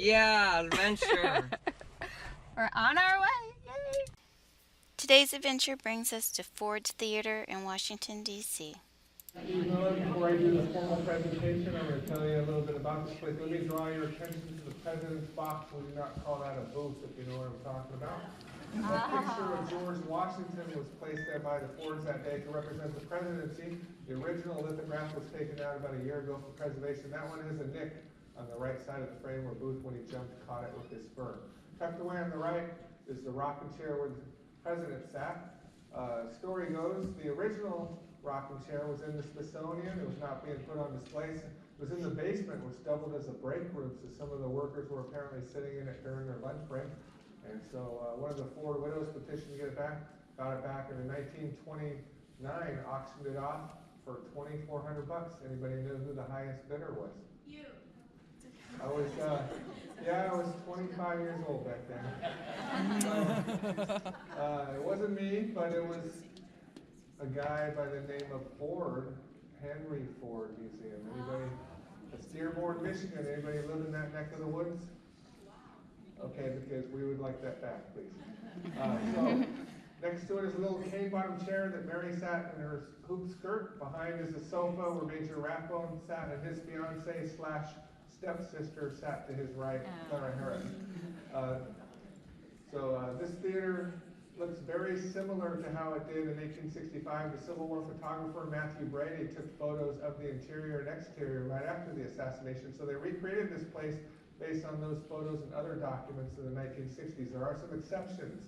Yeah, adventure. We're on our way. Yay! Today's adventure brings us to Ford's Theater in Washington, D.C. Miller, before I do the formal presentation, I'm going to tell you a little bit about this place. Let me draw your attention to the president's box. We do not call that a booth, if you know what I'm talking about. A picture of George Washington was placed there by the Fords that day to represent the presidency. The original lithograph was taken out about a year ago for preservation. That one is a nick on the right side of the frame where Booth, when he jumped, caught it with his spur. Tucked away on the right is the rocking chair where the president sat. Story goes, the original rocking chair was in the Smithsonian. It was not being put on display. It was in the basement, which doubled as a break room, so some of the workers were apparently sitting in it during their lunch break. And so one of the Ford widows petitioned to get it back, got it back, and in 1929 auctioned it off for $2,400. Anybody know who the highest bidder was? You. I was, I was 25 years old back then. It wasn't me, but it was a guy by the name of Ford, Henry Ford Museum. Anybody? It's Dearborn, Michigan. Anybody live in that neck of the woods? Okay, because we would like that back, please. So next to it is a little cane bottom chair that Mary sat in her hoop skirt. Behind is a sofa where Major Rathbone sat, and his fiance / stepsister sat to his right, Clara Harris. This theater looks very similar to how it did in 1865. The Civil War photographer Matthew Brady took photos of the interior and exterior right after the assassination. So they recreated this place based on those photos and other documents in the 1960s. There are some exceptions.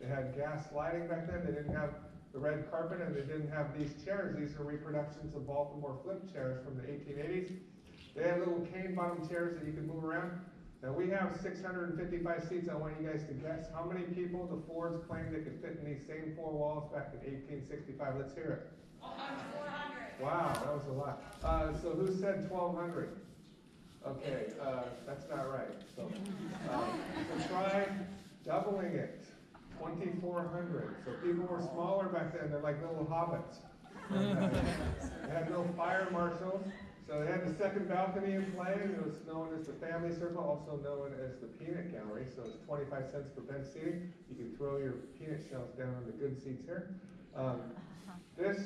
They had gas lighting back then. They didn't have the red carpet, and they didn't have these chairs. These are reproductions of Baltimore flip chairs from the 1880s. They had little cane bottom chairs that you could move around. Now we have 655 seats. I want you guys to guess how many people the Fords claimed they could fit in these same four walls back in 1865. Let's hear it. 400. Wow, that was a lot. So who said 1,200? Okay, that's not right. So try doubling it, 2,400. So people were smaller back then. They're like little hobbits. And, they had no fire marshals. So they had the second balcony in play, and it was known as the family circle, also known as the peanut gallery. So it's 25 cents per bench seating. You can throw your peanut shells down on the good seats here. This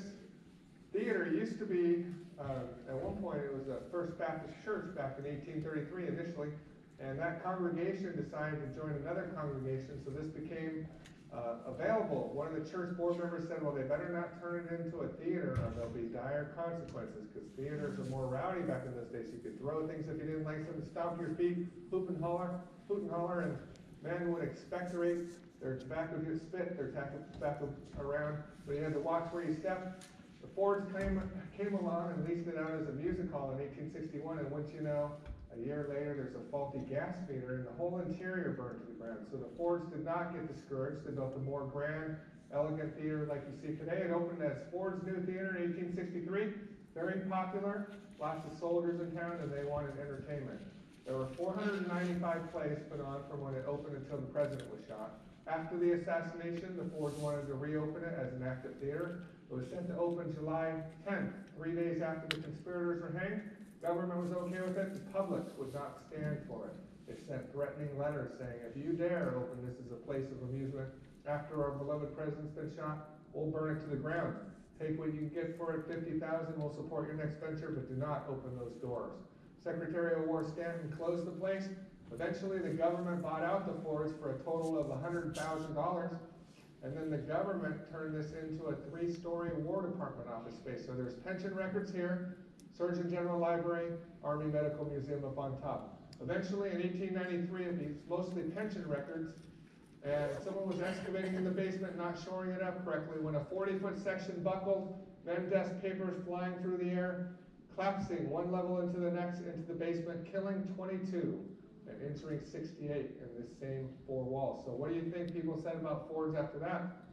theater used to be, at one point, it was the First Baptist Church back in 1833 initially, and that congregation decided to join another congregation, so this became available. One of the church board members said, well, they better not turn it into a theater or there'll be dire consequences, because theaters are more rowdy back in those days. You could throw things if you didn't like something, stomp your feet, hoot and holler, and men would expectorate their tobacco juice, spit their tobacco around, but you had to watch where you stepped. The Fords came along and leased it out as a music hall in 1861, and once you know, a year later, there's a faulty gas meter, and the whole interior burned to the ground. So the Fords did not get discouraged. They built a more grand, elegant theater like you see today. It opened as Ford's New Theater in 1863. Very popular. Lots of soldiers in town, and they wanted entertainment. There were 495 plays put on from when it opened until the president was shot. After the assassination, the Fords wanted to reopen it as an active theater. It was set to open July 10th, 3 days after the conspirators were hanged. Government was okay with it. The public would not stand for it. They sent threatening letters saying, if you dare open this as a place of amusement after our beloved president's been shot, we'll burn it to the ground. Take what you can get for it, $50,000, we'll support your next venture, but do not open those doors. Secretary of War Stanton closed the place. Eventually, the government bought out the Fords for a total of $100,000, and then the government turned this into a 3-story War Department office space. So there's pension records here, Surgeon General Library, Army Medical Museum up on top. Eventually, in 1893, it was mostly pension records, and someone was excavating in the basement, not shoring it up correctly, when a 40-foot section buckled, then desk papers flying through the air, collapsing one level into the next, into the basement, killing 22, and injuring 68 in this same 4 walls. So what do you think people said about Fords after that?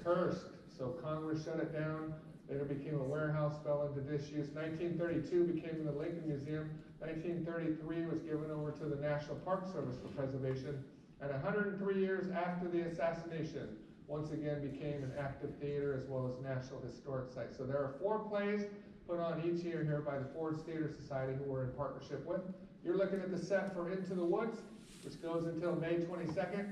Cursed. So Congress shut it down. Later became a warehouse, fell into disuse. 1932 became the Lincoln Museum. 1933 was given over to the National Park Service for preservation. And 103 years after the assassination, once again became an active theater as well as National Historic Site. So there are 4 plays put on each year here by the Fords Theater Society, who we're in partnership with. You're looking at the set for Into the Woods, which goes until May 22nd.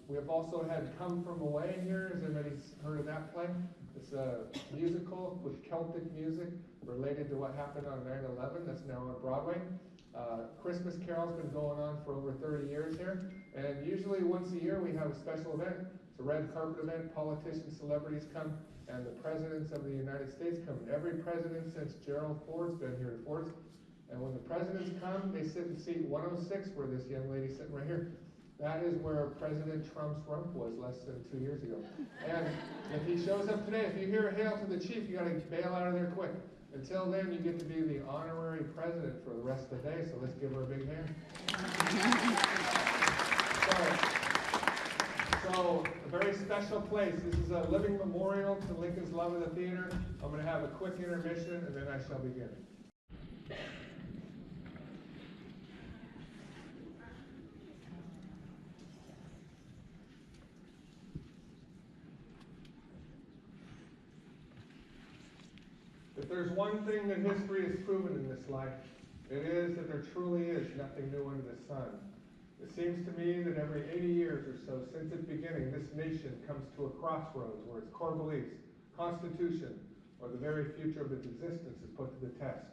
We have also had Come From Away here. Has anybody heard of that play? It's a musical with Celtic music related to what happened on 9/11. That's now on Broadway. Christmas Carol's been going on for over 30 years here. And usually once a year we have a special event. It's a red carpet event. Politicians, celebrities come, and the presidents of the United States come. Every president since Gerald Ford's been here at Ford's. And when the presidents come, they sit in seat 106, where this young lady's sitting right here. That is where President Trump's rump was less than 2 years ago. And if he shows up today, if you hear hail to the chief, you got to bail out of there quick. Until then, you get to be the honorary president for the rest of the day, so let's give her a big hand. So, a very special place. This is a living memorial to Lincoln's love of the theater. I'm going to have a quick intermission, and then I shall begin. If there's one thing that history has proven in this life, it is that there truly is nothing new under the sun. It seems to me that every 80 years or so since its beginning, this nation comes to a crossroads where its core beliefs, constitution, or the very future of its existence is put to the test.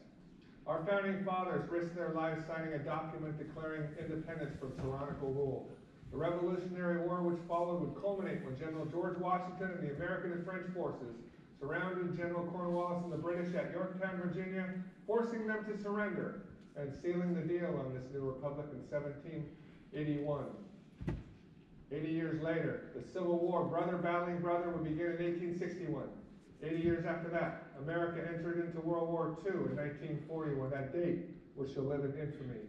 Our founding fathers risked their lives signing a document declaring independence from tyrannical rule. The Revolutionary War which followed would culminate when General George Washington and the American and French forces surrounded General Cornwallis and the British at Yorktown, Virginia, forcing them to surrender and sealing the deal on this new republic in 1781. 80 years later, the Civil War, brother battling brother, would begin in 1861. 80 years after that, America entered into World War II in 1940, when that date which shall live in infamy.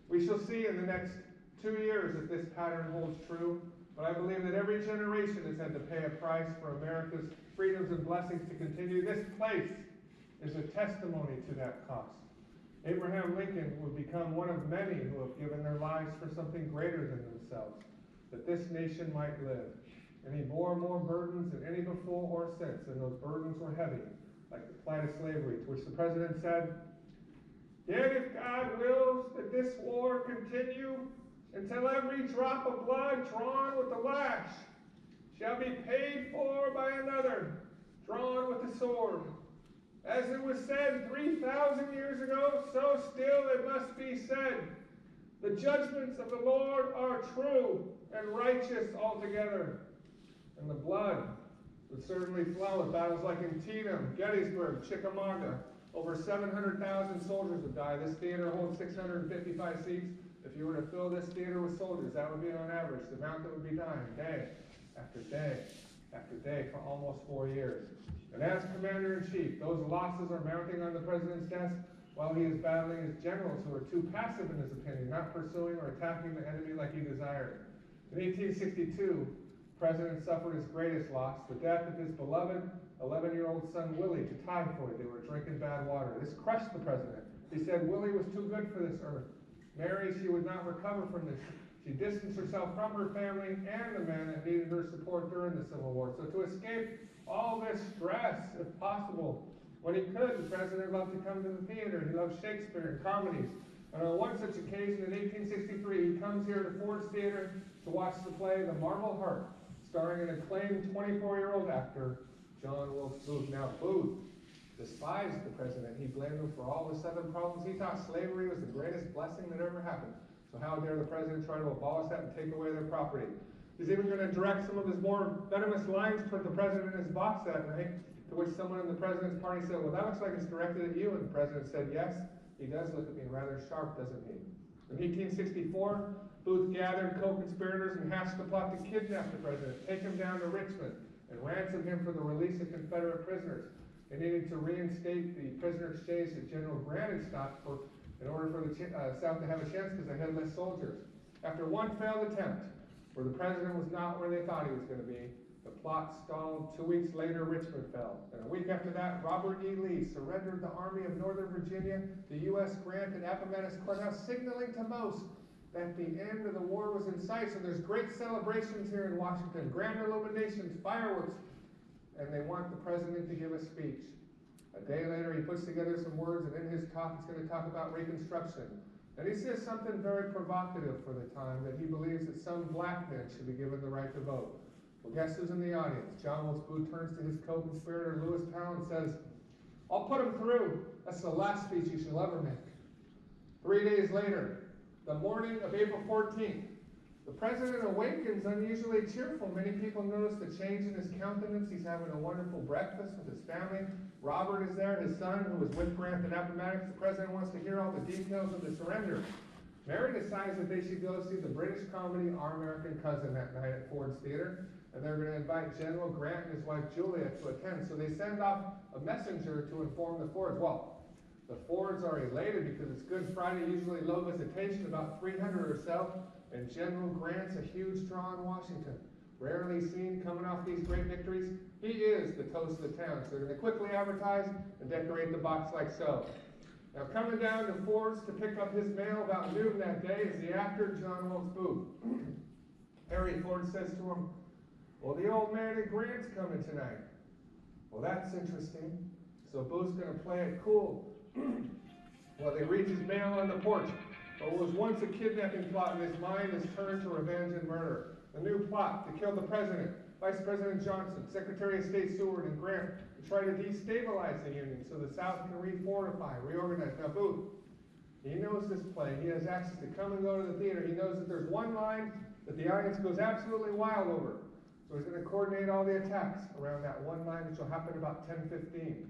We shall see in the next 2 years if this pattern holds true, but I believe that every generation has had to pay a price for America's freedoms and blessings to continue. This place is a testimony to that cost. Abraham Lincoln would become one of many who have given their lives for something greater than themselves, that this nation might live. And he bore more burdens than any before or since, and those burdens were heavy, like the plight of slavery, to which the president said, "Yet if God wills that this war continue until every drop of blood drawn with the lash shall be paid for by another, drawn with the sword. As it was said 3,000 years ago, so still it must be said. The judgments of the Lord are true and righteous altogether." And the blood would certainly flow at battles like Antietam, Gettysburg, Chickamauga. Over 700,000 soldiers would die. This theater holds 655 seats. If you were to fill this theater with soldiers, that would be on average the amount that would be dying day after day after day for almost 4 years. And as Commander-in-Chief, those losses are mounting on the President's desk while he is battling his generals who are too passive in his opinion, not pursuing or attacking the enemy like he desired. In 1862, the President suffered his greatest loss, the death of his beloved 11-year-old son Willie to typhoid. They were drinking bad water. This crushed the President. He said Willie was too good for this earth. Mary, she would not recover from this. She distanced herself from her family and the men that needed her support during the Civil War. So to escape all this stress, if possible, when he could, the President loved to come to the theater. He loved Shakespeare and comedies. And on one such occasion in 1863, he comes here to Ford's Theater to watch the play The Marble Heart, starring an acclaimed 24-year-old actor, John Wilkes Booth. Now, Booth despised the President. He blamed him for all the 7 problems. He thought slavery was the greatest blessing that ever happened. So how dare the President try to abolish that and take away their property? He's even going to direct some of his more venomous lines toward the President in his box that night, to which someone in the President's party said, "Well, that looks like it's directed at you." And the President said, "Yes, he does look at me rather sharp, doesn't he?" In 1864, Booth gathered co-conspirators and hatched a plot to kidnap the President, take him down to Richmond, and ransom him for the release of Confederate prisoners. They needed to reinstate the prisoner exchange that General Grant had stopped for in order for the South to have a chance because they had less soldiers. After one failed attempt, where the President was not where they thought he was going to be, the plot stalled. 2 weeks later, Richmond fell. And a week after that, Robert E. Lee surrendered the Army of Northern Virginia. The U.S. granted Appomattox Court, now signaling to most that the end of the war was in sight. So there's great celebrations here in Washington, grand illuminations, fireworks, and they want the President to give a speech. A day later, he puts together some words, and in his talk, he's going to talk about Reconstruction. And he says something very provocative for the time, that he believes that some black men should be given the right to vote. Well, guess who's in the audience? John Wilkes Booth turns to his co-conspirator, Lewis Powell, and says, I'll put him through. That's the last speech he shall ever make. 3 days later, the morning of April 14th, the president awakens unusually cheerful. Many people notice the change in his countenance. He's having a wonderful breakfast with his family. Robert is there, his son, who was with Grant at Appomattox. The president wants to hear all the details of the surrender. Mary decides that they should go see the British comedy Our American Cousin that night at Ford's Theater, and they're going to invite General Grant and his wife Julia to attend. So they send off a messenger to inform the Fords. Well, the Fords are elated because it's Good Friday, usually low visitation, about 300 or so, and General Grant's a huge draw in Washington. Rarely seen coming off these great victories. He is the toast of the town. So they're going to quickly advertise and decorate the box like so. Now coming down to Ford's to pick up his mail about noon that day is the actor John Wilkes Booth. Harry Ford says to him, well, the old man at Grant's coming tonight. Well, that's interesting. So Booth's going to play it cool. Well, they reach his mail on the porch. What was once a kidnapping plot in his mind is turned to revenge and murder. The new plot to kill the president, Vice President Johnson, Secretary of State Seward, and Grant to try to destabilize the Union so the South can refortify, reorganize. Now Booth, he knows this play. He has access to come and go to the theater. He knows that there's one line that the audience goes absolutely wild over. So he's going to coordinate all the attacks around that one line, which will happen about 10:15.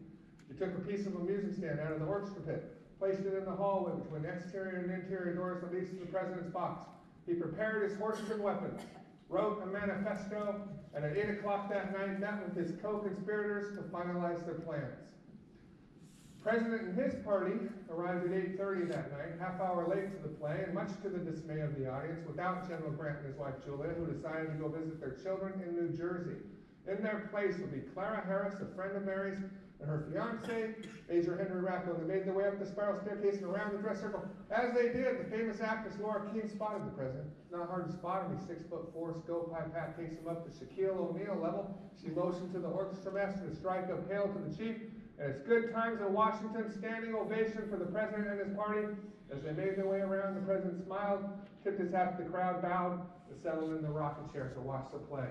He took a piece of a music stand out of the orchestra pit, placed it in the hallway between exterior and interior doors that leads to the president's box. He prepared his horses and weapons, wrote a manifesto, and at 8 o'clock that night met with his co-conspirators to finalize their plans. The president and his party arrived at 8:30 that night, half hour late to the play, and much to the dismay of the audience, without General Grant and his wife Julia, who decided to go visit their children in New Jersey. In their place would be Clara Harris, a friend of Mary's, and her fiancé, Major Henry Rathbone. They made their way up the spiral staircase and around the dress circle. As they did, the famous actress Laura Keene spotted the president. It's not hard to spot him. He's 6'4", stovepipe hat takes him up to Shaquille O'Neal level. She motioned to the orchestra master to strike a hail to the chief. And it's good times in Washington, standing ovation for the president and his party. As they made their way around, the president smiled, tipped his hat to the crowd, bowed, and settled in the rocking chair to watch the play.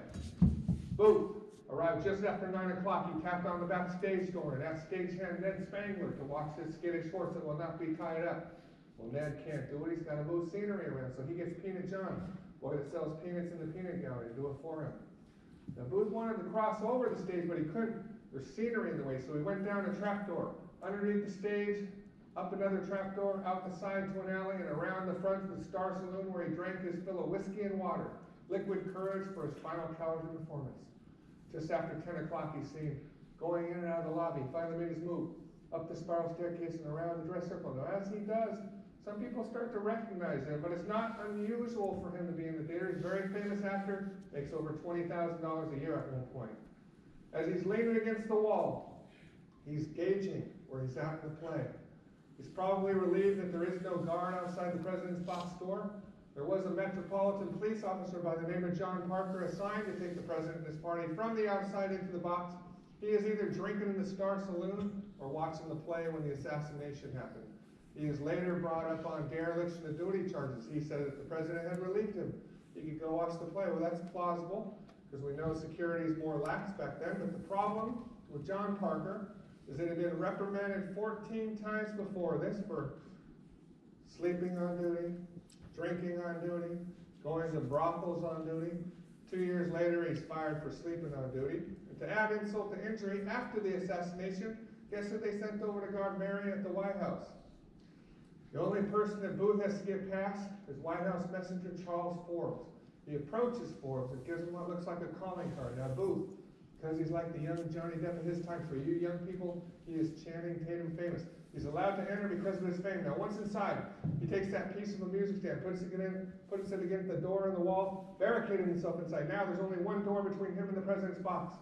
Booth arrived just after 9 o'clock. He tapped on the back stage door and asked stagehand Ned Spangler to watch his skittish horse that will not be tied up. Well, Ned can't do it. He's got to move scenery around, so he gets Peanut John, boy that sells peanuts in the peanut gallery, to do it for him. Now, Booth wanted to cross over the stage, but he couldn't. There's scenery in the way, so he went down a trapdoor, underneath the stage, up another trapdoor, out the side to an alley, and around the front to the Star Saloon, where he drank his fill of whiskey and water, liquid courage for his final cowardly performance. Just after 10 o'clock, he's seen going in and out of the lobby. He finally made his move up the spiral staircase and around the dress circle. Now, as he does, some people start to recognize him, but it's not unusual for him to be in the theater. He's a very famous actor, makes over $20,000 a year at one point. As he's leaning against the wall, he's gauging where he's at in the play. He's probably relieved that there is no guard outside the president's box door. There was a Metropolitan Police officer by the name of John Parker assigned to take the president and his party from the outside into the box. He is either drinking in the Star Saloon or watching the play when the assassination happened. He is later brought up on dereliction of duty charges. He said that the president had relieved him. He could go watch the play. Well, that's plausible, because we know security is more lax back then. But the problem with John Parker is that he had been reprimanded 14 times before this for sleeping on duty, drinking on duty, going to brothels on duty. 2 years later, he's fired for sleeping on duty. And to add insult to injury, after the assassination, guess who they sent over to guard Mary at the White House? The only person that Booth has to get past is White House messenger Charles Forbes. He approaches Forbes and gives him what looks like a calling card. Now Booth, because he's like the young Johnny Depp of his time, for you young people, he is Channing Tatum famous. He's allowed to enter because of his fame. Now once inside, he takes that piece of a music stand, puts it against the door on the wall, barricading himself inside. Now there's only one door between him and the president's box.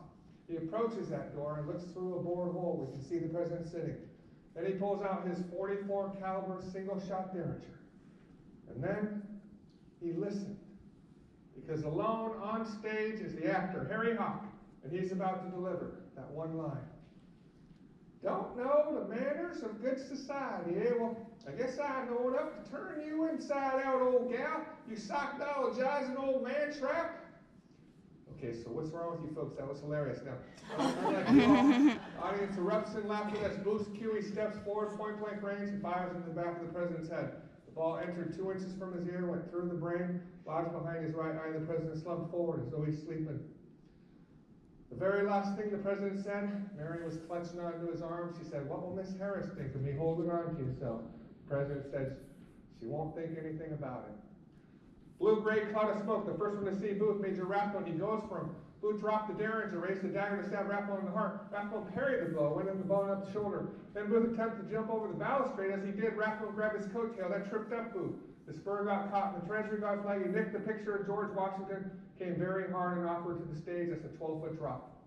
He approaches that door and looks through a bored hole. We can see the president sitting. Then he pulls out his .44 caliber single-shot Derringer. And then he listened. Because alone on stage is the actor, Harry Hawk, and he's about to deliver that one line. Don't know the manners members of good society. Eh? Well, I guess I know enough to turn you inside out, old gal. You sockdologizing old man trap. Okay, so what's wrong with you folks? That was hilarious. Now, unlike you all, audience erupts in laughter. That's boost cue. He steps forward, point blank range, and fires into the back of the president's head. The ball entered 2 inches from his ear, went through the brain, lodged behind his right eye. The president slumped forward as though he's sleeping. The very last thing the president said, Mary was clutching onto his arm. She said, "What will Miss Harris think of me holding on to you so?" The president said, "She won't think anything about it." Blue-gray cloud of smoke. The first one to see Booth, Major Rathbone. He goes for him. Booth dropped the derringer, raised the dagger to stab Rathbone in the heart. Rathbone parried the blow, went in the bone up the shoulder. Then Booth attempted to jump over the balustrade. As he did, Rathbone grabbed his coattail. That tripped up Booth. The spur got caught in the Treasury Guard flag. He nicked the picture of George Washington, came very hard and awkward to the stage. That's a 12-foot drop.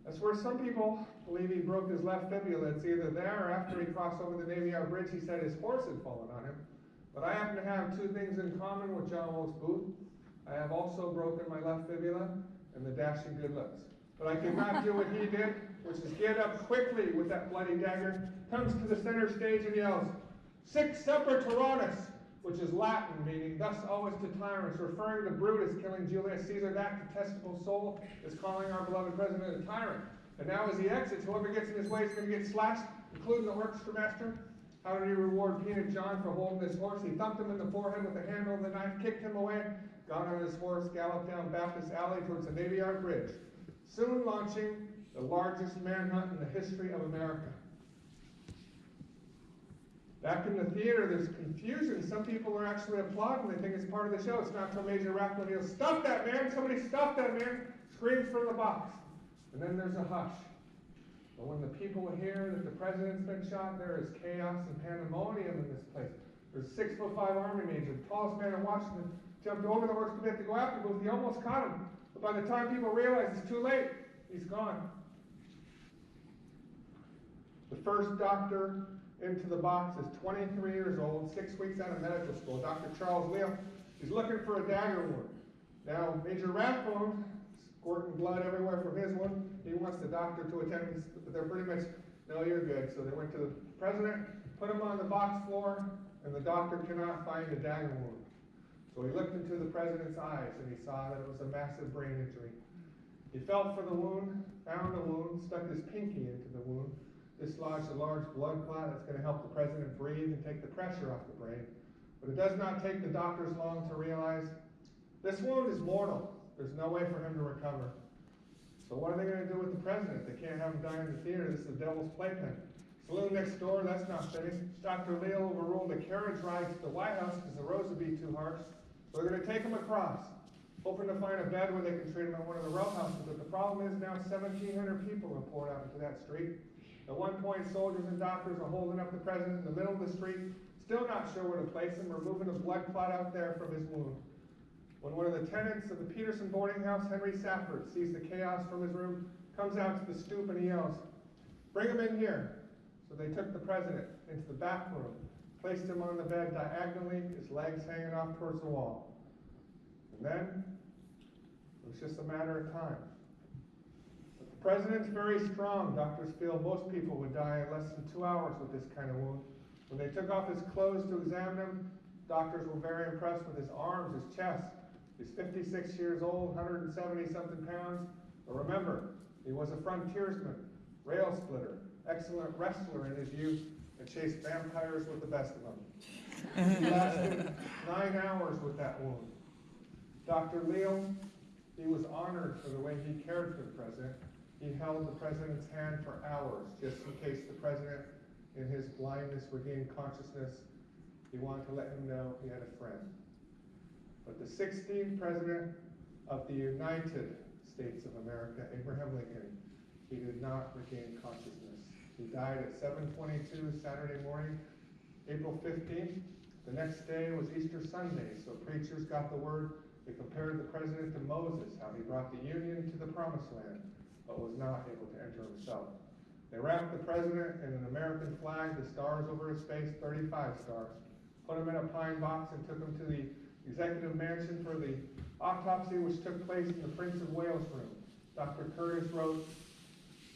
That's where some people believe he broke his left fibula. It's either there or after he crossed over the Navy Yard Bridge. He said his horse had fallen on him. But I happen to have 2 things in common with John Wilkes Booth. I have also broken my left fibula and the dashing good looks. But I could not do what he did, which is get up quickly with that bloody dagger, comes to the center stage and yells, "Sic semper tyrannis," which is Latin, meaning thus always to tyrants, referring to Brutus killing Julius Caesar. That detestable soul is calling our beloved president a tyrant. And now as he exits, whoever gets in his way is going to get slashed, including the orchestra master. How did he reward Peanut John for holding this horse? He thumped him in the forehead with the handle of the knife, kicked him away, got on his horse, galloped down Baptist Alley towards the Navy Yard Bridge, soon launching the largest manhunt in the history of America. Back in the theater, there's confusion. Some people are actually applauding. They think it's part of the show. It's not till Major Rathbone yells, "Stop that man! Somebody stop that man!" Screams from the box. And then there's a hush. But when the people hear that the president's been shot, there is chaos and pandemonium in this place. There's a 6'5" Army major, the tallest man in Washington, jumped over the horse to go after Booth. He almost caught him. But by the time people realize it's too late, he's gone. The first doctor into the box is 23 years old, 6 weeks out of medical school, Dr. Charles Leal. He's looking for a dagger wound. Now, Major Rathbone, squirting blood everywhere from his one, he wants the doctor to attend this, but they're pretty much, "No, you're good." So they went to the president, put him on the box floor, and the doctor cannot find a dagger wound. So he looked into the president's eyes, and he saw that it was a massive brain injury. He felt for the wound, found the wound, stuck his pinky into the wound, dislodged a large blood clot that's going to help the president breathe and take the pressure off the brain. But it does not take the doctors long to realize this wound is mortal. There's no way for him to recover. So what are they going to do with the president? They can't have him die in the theater. This is the devil's playpen. Saloon next door, that's not finished. Dr. Leal overruled a carriage ride to the White House because the roads would be too harsh. So they're going to take him across, hoping to find a bed where they can treat him at one of the row houses. But the problem is now 1,700 people have poured out into that street. At one point, soldiers and doctors are holding up the president in the middle of the street, still not sure where to place him, removing a blood clot out there from his wound. When one of the tenants of the Peterson boarding house, Henry Safford, sees the chaos from his room, comes out to the stoop and he yells, "Bring him in here." So they took the president into the back room, placed him on the bed diagonally, his legs hanging off towards the wall. And then, it was just a matter of time. But the president's very strong. Doctors feel most people would die in less than 2 hours with this kind of wound. When they took off his clothes to examine him, doctors were very impressed with his arms, his chest. He's 56 years old, 170-something pounds. But remember, he was a frontiersman, rail splitter, excellent wrestler in his youth, and chased vampires with the best of them. He lasted 9 hours with that wound. Dr. Leal, he was honored for the way he cared for the president. He held the president's hand for hours, just in case the president, in his blindness, regained consciousness. He wanted to let him know he had a friend. But the 16th president of the United States of America, Abraham Lincoln, he did not regain consciousness. He died at 7:22 Saturday morning, April 15th. The next day was Easter Sunday, so preachers got the word. They compared the president to Moses, how he brought the Union to the Promised Land, but was not able to enter himself. They wrapped the president in an American flag, the stars over his face, 35 stars, put him in a pine box and took him to the executive mansion for the autopsy, which took place in the Prince of Wales room. Dr. Curtis wrote,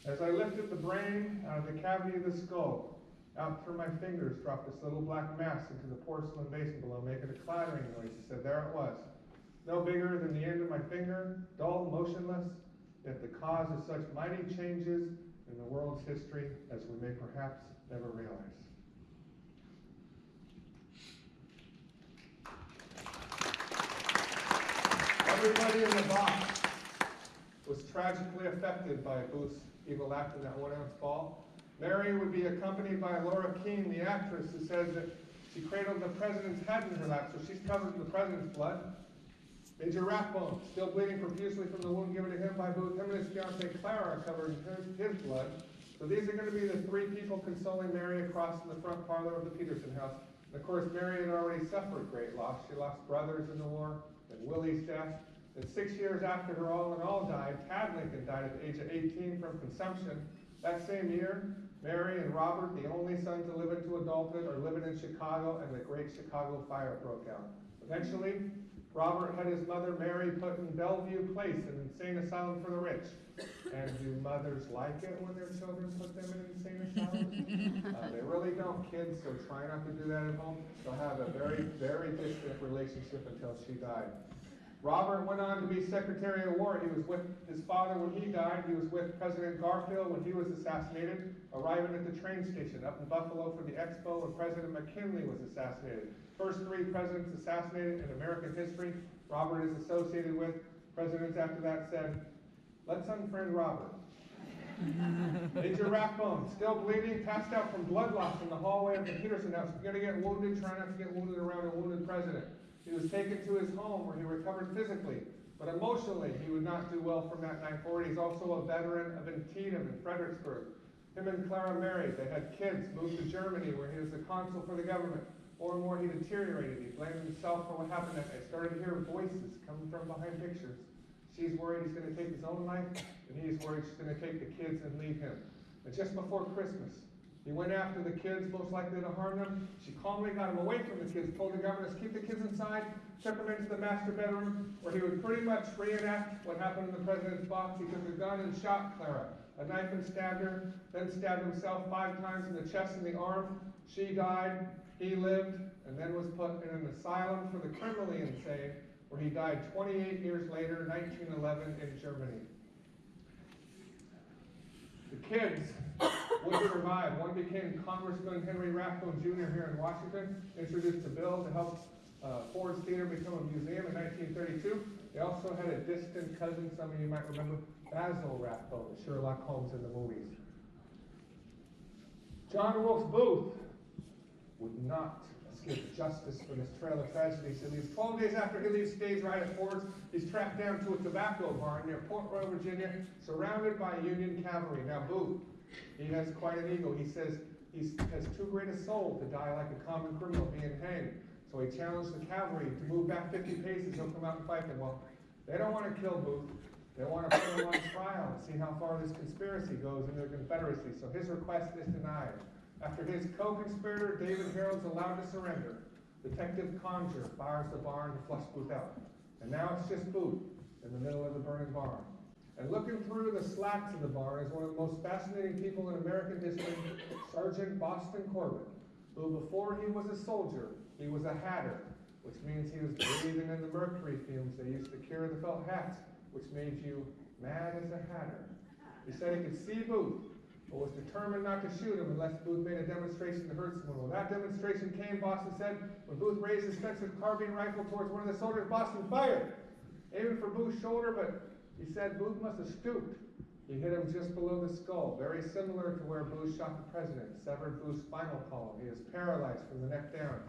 As I lifted the brain out of the cavity of the skull, out through my fingers dropped this little black mass into the porcelain basin below, making a clattering noise. He said, there it was. No bigger than the end of my finger, dull, motionless, yet the cause of such mighty changes in the world's history as we may perhaps never realize. Everybody in the box was tragically affected by Booth's evil act in that 1-ounce ball. Mary would be accompanied by Laura Keene, the actress, who says that she cradled the president's head in her lap, so she's covered in the president's blood. Major Rathbone, still bleeding profusely from the wound given to him by Booth. Him and his fiancée Clara are covered in his blood. So these are going to be the three people consoling Mary across in the front parlor of the Peterson house. And of course, Mary had already suffered great loss. She lost brothers in the war, and Willie's death. And 6 years after her all-in-all died, Tad Lincoln died at the age of 18 from consumption. That same year, Mary and Robert, the only sons to live into adulthood, are living in Chicago, and the Great Chicago Fire broke out. Eventually, Robert had his mother Mary put in Bellevue Place, an insane asylum for the rich. And do mothers like it when their children put them in an insane asylum? They really don't, kids, so try not to do that at home. They'll have a very, very distant relationship until she died. Robert went on to be Secretary of War. He was with his father when he died. He was with President Garfield when he was assassinated, arriving at the train station up in Buffalo for the expo when President McKinley was assassinated. First 3 presidents assassinated in American history, Robert is associated with. Presidents after that said, let's unfriend Robert. Major Rathbone, still bleeding, passed out from blood loss in the hallway of the Peterson house. If you're going to get wounded, try not to get wounded around a wounded president. He was taken to his home where he recovered physically, but emotionally he would not do well from that night forward. He's also a veteran of Antietam in Fredericksburg. Him and Clara married. They had kids, moved to Germany where he was the consul for the government. More and more he deteriorated. He blamed himself for what happened that day. Started to hear voices coming from behind pictures. She's worried he's going to take his own life, and he's worried she's going to take the kids and leave him. And just before Christmas, he went after the kids, most likely to harm them. She calmly got him away from the kids, told the governess, keep the kids inside, took him into the master bedroom, where he would pretty much reenact what happened in the president's box. He took a gun and shot Clara, a knife and stabbed her, then stabbed himself 5 times in the chest and the arm. She died, he lived, and then was put in an asylum for the criminally insane, where he died 28 years later, 1911, in Germany. The kids would survive. One became Congressman Henry Rathbone Jr. here in Washington, introduced a bill to help Ford's Theater become a museum in 1932. They also had a distant cousin, some of you might remember, Basil Rathbone, Sherlock Holmes in the movies. John Wilkes Booth would not escape justice for this trail of tragedy. So these 12 days after he leaves stage right at Ford's, he's tracked down to a tobacco barn near Port Royal, Virginia, surrounded by Union cavalry. Now Booth, he has quite an ego. He says he has too great a soul to die like a common criminal being hanged. So he challenged the cavalry to move back 50 paces. He'll come out and fight them. Well, they don't want to kill Booth. They want to put him on trial and see how far this conspiracy goes in the Confederacy. So his request is denied. After his co-conspirator, David Harold's allowed to surrender, Detective Conger fires the barn to flush Booth out. And now it's just Booth in the middle of the burning barn. And looking through the slats of the barn is one of the most fascinating people in American history, Sergeant Boston Corbett, who before he was a soldier, he was a hatter, which means he was breathing in the mercury fumes they used to cure the felt hats, which made you mad as a hatter. He said he could see Booth, but was determined not to shoot him unless Booth made a demonstration to hurt someone. When that demonstration came, Boston said, when Booth raised his expensive carbine rifle towards one of the soldiers, Boston fired, aiming for Booth's shoulder, but he said Booth must have stooped. He hit him just below the skull, very similar to where Booth shot the president, severed Booth's spinal column. He was paralyzed from the neck down.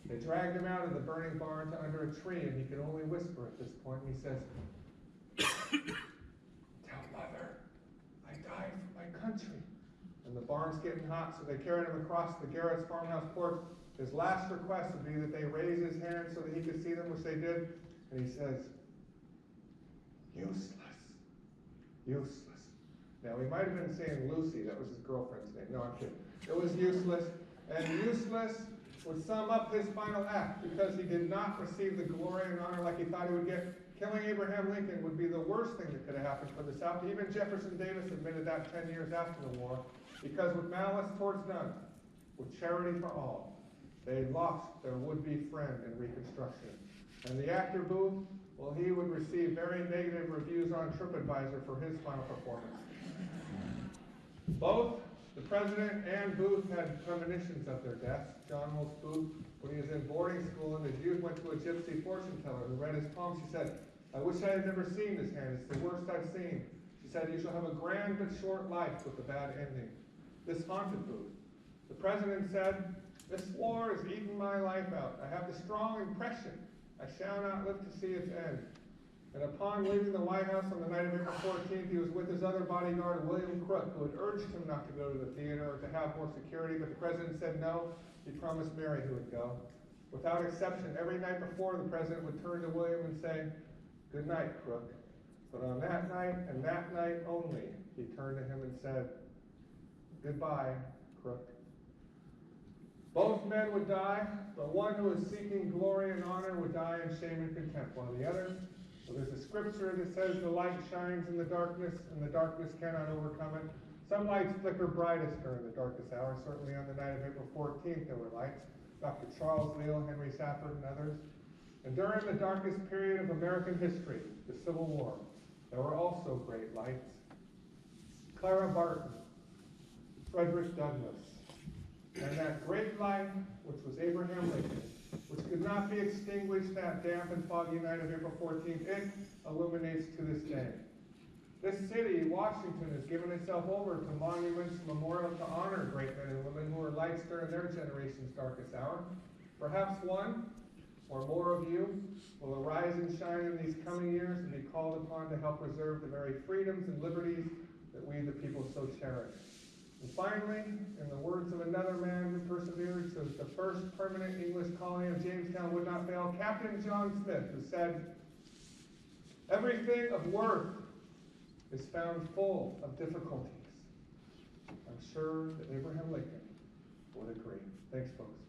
They dragged him out of the burning barn to under a tree, and he could only whisper at this point. And he says, tell mother, I died for my country. And the barn's getting hot, so they carried him across the Garrett's farmhouse porch. His last request would be that they raise his hand so that he could see them, which they did. And he says, useless, useless. Now, he might have been saying Lucy, that was his girlfriend's name. No, I'm kidding. It was useless, and useless would sum up his final act because he did not receive the glory and honor like he thought he would get. Killing Abraham Lincoln would be the worst thing that could have happened for the South. Even Jefferson Davis admitted that 10 years after the war, because with malice towards none, with charity for all, they lost their would-be friend in Reconstruction. And the actor Booth, well, he would receive very negative reviews on TripAdvisor for his final performance. Both the president and Booth had premonitions of their deaths. John Wilkes Booth, when he was in boarding school in his youth, went to a gypsy fortune teller who read his poem. She said, "I wish I had never seen this hand. It's the worst I've seen." She said, "You shall have a grand but short life with a bad ending." This haunted Booth. The president said, "This war has eaten my life out. I have the strong impression I shall not live to see its end." And upon leaving the White House on the night of April 14th, he was with his other bodyguard, William Crook, who had urged him not to go to the theater or to have more security, but the president said no. He promised Mary he would go. Without exception, every night before, the president would turn to William and say, "Good night, Crook." But on that night, and that night only, he turned to him and said, "Goodbye, Crook." Both men would die, but one who was seeking glory and honor would die in shame and contempt, while the other, well, there's a scripture that says the light shines in the darkness, and the darkness cannot overcome it. Some lights flicker brightest during the darkest hour. Certainly on the night of April 14th, there were lights. Dr. Charles Leal, Henry Safford, and others. And during the darkest period of American history, the Civil War, there were also great lights. Clara Barton, Frederick Douglass, and that great light, which was Abraham Lincoln, which could not be extinguished that damp and foggy night of April 14th, it illuminates to this day. This city, Washington, has given itself over to monuments and memorials to honor great men and women who were lights during their generation's darkest hour. Perhaps one or more of you will arise and shine in these coming years and be called upon to help preserve the very freedoms and liberties that we, the people, so cherish. And finally, in the words of another man who persevered, so the first permanent English colony of Jamestown would not fail, Captain John Smith, who said, "Everything of worth is found full of difficulties." I'm sure that Abraham Lincoln would agree. Thanks, folks.